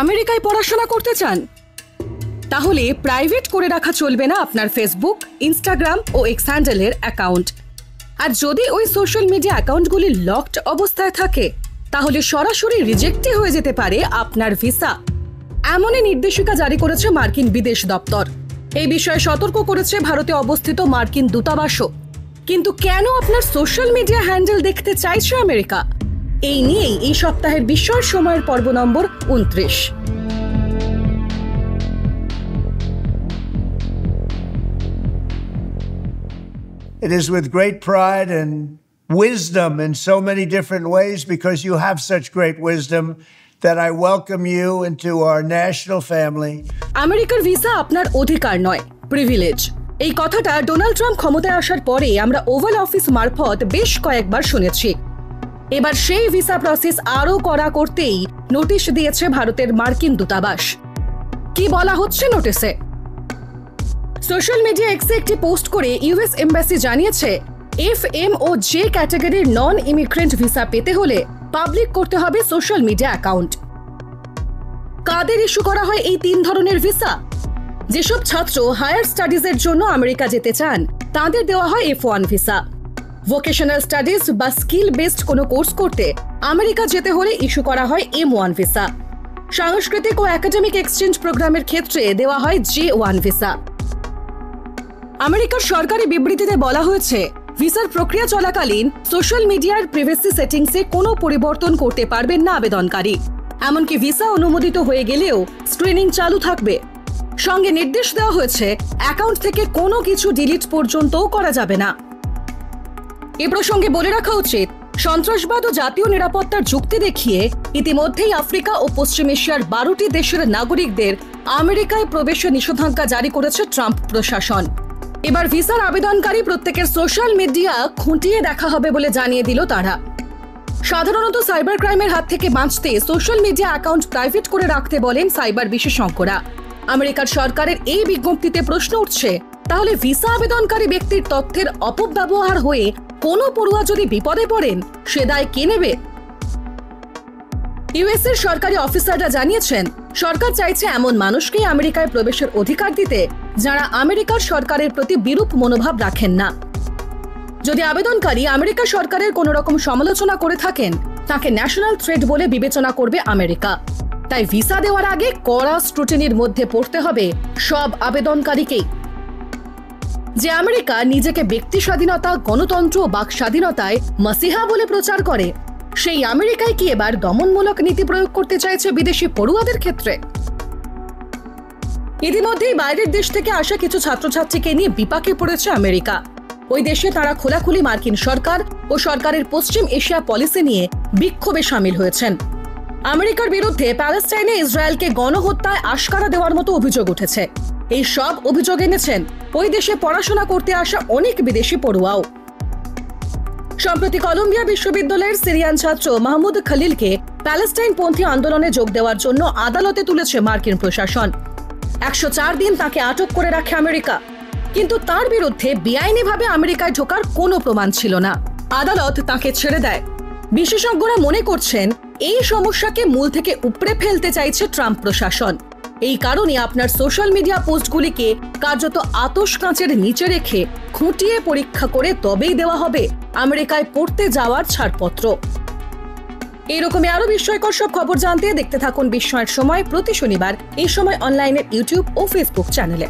আমেরিকায় পড়াশোনা করতে চান? তাহলে প্রাইভেট করে রাখা চলবে না আপনার ফেসবুক, ইনস্টাগ্রাম ও এক্স হ্যান্ডেলের অ্যাকাউন্ট। আর যদি ওই সোশ্যাল মিডিয়া অ্যাকাউন্টগুলি লকড অবস্থায় থাকে তাহলে সরাসরি রিজেক্টই হয়ে যেতে পারে আপনার ভিসা। এমনই নির্দেশিকা জারি করেছে মার্কিন বিদেশ দপ্তর। এই বিষয়ে সতর্ক করেছে ভারতে অবস্থিত মার্কিন দূতাবাসও। কিন্তু কেন আপনার সোশ্যাল মিডিয়া হ্যান্ডেল দেখতে চাইছে আমেরিকা? এই নিয়েই এই সপ্তাহের বিস্ময়ের সময়ের পর্ব নম্বর 29। It is with great pride and wisdom in so many different ways, because you have such great wisdom, that I welcome you into our national family. আমেরিকার ভিসা আপনার অধিকার নয়, প্রিভিলেজ। এই কথাটা ডোনাল্ড ট্রাম্প ক্ষমতায় আসার পরে আমরা ওভাল অফিস মারফত বেশ কয়েকবার শুনেছি। এবার সেই ভিসা প্রসেস আরও কড়া করতেই নোটিশ দিয়েছে ভারতের মার্কিন দূতাবাস। কি বলা হচ্ছে নোটিশে? সোশ্যাল মিডিয়া এক্সে একটি পোস্ট করে ইউএস এম্বাসি জানিয়েছে, এফএম ও জে ক্যাটাগরির নন ইমিগ্রেন্ট ভিসা পেতে হলে পাবলিক করতে হবে সোশ্যাল মিডিয়া অ্যাকাউন্ট। কাদের ইস্যু করা হয় এই 3 ধরনের ভিসা? যেসব ছাত্র হায়ার স্টাডিজের জন্য আমেরিকা যেতে চান তাদের দেওয়া হয় F1 ভিসা। ভোকেশনাল স্টাডিজ বা স্কিল বেসড কোনো কোর্স করতে আমেরিকা যেতে হলে ইস্যু করা হয় M1 ভিসা। সাংস্কৃতিক ও একাডেমিক এক্সচেঞ্জ প্রোগ্রামের ক্ষেত্রে দেওয়া হয় J1 ভিসা। আমেরিকার সরকারি বিবৃতিতে বলা হয়েছে, ভিসার প্রক্রিয়া চলাকালীন সোশ্যাল মিডিয়ার প্রাইভেসি সেটিংসে কোনো পরিবর্তন করতে পারবেন না আবেদনকারী। এমনকি ভিসা অনুমোদিত হয়ে গেলেও স্ক্রিনিং চালু থাকবে। সঙ্গে নির্দেশ দেওয়া হয়েছে, অ্যাকাউন্ট থেকে কোনো কিছু ডিলিট পর্যন্তও করা যাবে না। এ প্রসঙ্গে বলে রাখা উচিত, সন্ত্রাসবাদ ও জাতীয় নিরাপত্তার যুক্তি দেখিয়ে ইতিমধ্যেই আফ্রিকা ও পশ্চিম এশিয়ার 12টি দেশের নাগরিকদের আমেরিকায় প্রবেশে নিষেধাজ্ঞা জারি করেছে ট্রাম্প প্রশাসন। এবার ভিসার আবেদনকারী প্রত্যেকের সোশ্যাল মিডিয়া খুঁটিয়ে দেখা হবে বলে জানিয়ে দিল তারা। সাধারণত সাইবার ক্রাইমের হাত থেকে বাঁচতে সোশ্যাল মিডিয়া অ্যাকাউন্ট প্রাইভেট করে রাখতে বলেন সাইবার বিশেষজ্ঞরা। আমেরিকার সরকারের এই বিজ্ঞপ্তিতে প্রশ্ন উঠছে, তাহলে ভিসা আবেদনকারী ব্যক্তির তথ্যের অপব্যবহার হয়ে কোনো পড়ুয়া যদি বিপদে পড়েন সে দায় কে নেবে? ইউএস এর সরকারি অফিসাররা জানিয়েছেন, সরকার চাইছে এমন মানুষকেই আমেরিকায় প্রবেশের অধিকার দিতে যারা আমেরিকার সরকারের প্রতি বিরূপ মনোভাব রাখেন না। যদি আবেদনকারী আমেরিকা সরকারের কোনো রকম সমালোচনা করে থাকেন তাকে ন্যাশনাল থ্রেট বলে বিবেচনা করবে আমেরিকা। তাই ভিসা দেওয়ার আগে কড়া স্ক্রুটিনির মধ্যে পড়তে হবে সব আবেদনকারীকেই। যে আমেরিকা নিজেকে ব্যক্তি স্বাধীনতা, গণতন্ত্র ও বাক স্বাধীনতায় মাসিহা বলে প্রচার করে, সেই আমেরিকায় কি এবার দমনমূলক নীতি প্রয়োগ করতে চাইছে বিদেশি পড়ুয়াদের ক্ষেত্রে? ইতিমধ্যেই বাইরের দেশ থেকে আসা কিছু ছাত্রছাত্রীকে নিয়ে বিপাকে পড়েছে আমেরিকা। ওই দেশে তারা খোলাখুলি মার্কিন সরকার ও সরকারের পশ্চিম এশিয়া পলিসি নিয়ে বিক্ষোভে সামিল হয়েছেন। আমেরিকার বিরুদ্ধে প্যালেস্টাইনে ইসরায়েলকে গণহত্যায় আশকারা দেওয়ার মতো অভিযোগ উঠেছে। এই সব অভিযোগ এনেছেন ওই দেশে পড়াশোনা করতে আসা অনেক বিদেশি পড়ুয়াও। সম্প্রতি কলম্বিয়া বিশ্ববিদ্যালয়ের সিরিয়ান ছাত্র মাহমুদ খলিলকে প্যালেস্টাইনপন্থী আন্দোলনে যোগ দেওয়ার জন্য আদালতে তুলেছে মার্কিন প্রশাসন। 104 দিন তাকে আটক করে রাখে আমেরিকা, কিন্তু তার বিরুদ্ধে বেআইনিভাবে আমেরিকায় ঢোকার কোনো প্রমাণ ছিল না। আদালত তাকে ছেড়ে দেয়। বিশেষজ্ঞরা মনে করছেন, এই সমস্যাকে মূল থেকে উপড়ে ফেলতে চাইছে ট্রাম্প প্রশাসন। এই কারণে আপনার সোশ্যাল মিডিয়া পোস্টগুলিকে কার্যত আতশ কাঁচের নিচে রেখে খুঁটিয়ে পরীক্ষা করে তবেই দেওয়া হবে আমেরিকায় পড়তে যাওয়ার ছাড়পত্র। এইরকমই আরো বিস্ময়কর সব খবর জানতে দেখতে থাকুন বিস্ময়ের সময় প্রতি শনিবার এই সময় অনলাইনের ইউটিউব ও ফেসবুক চ্যানেলে।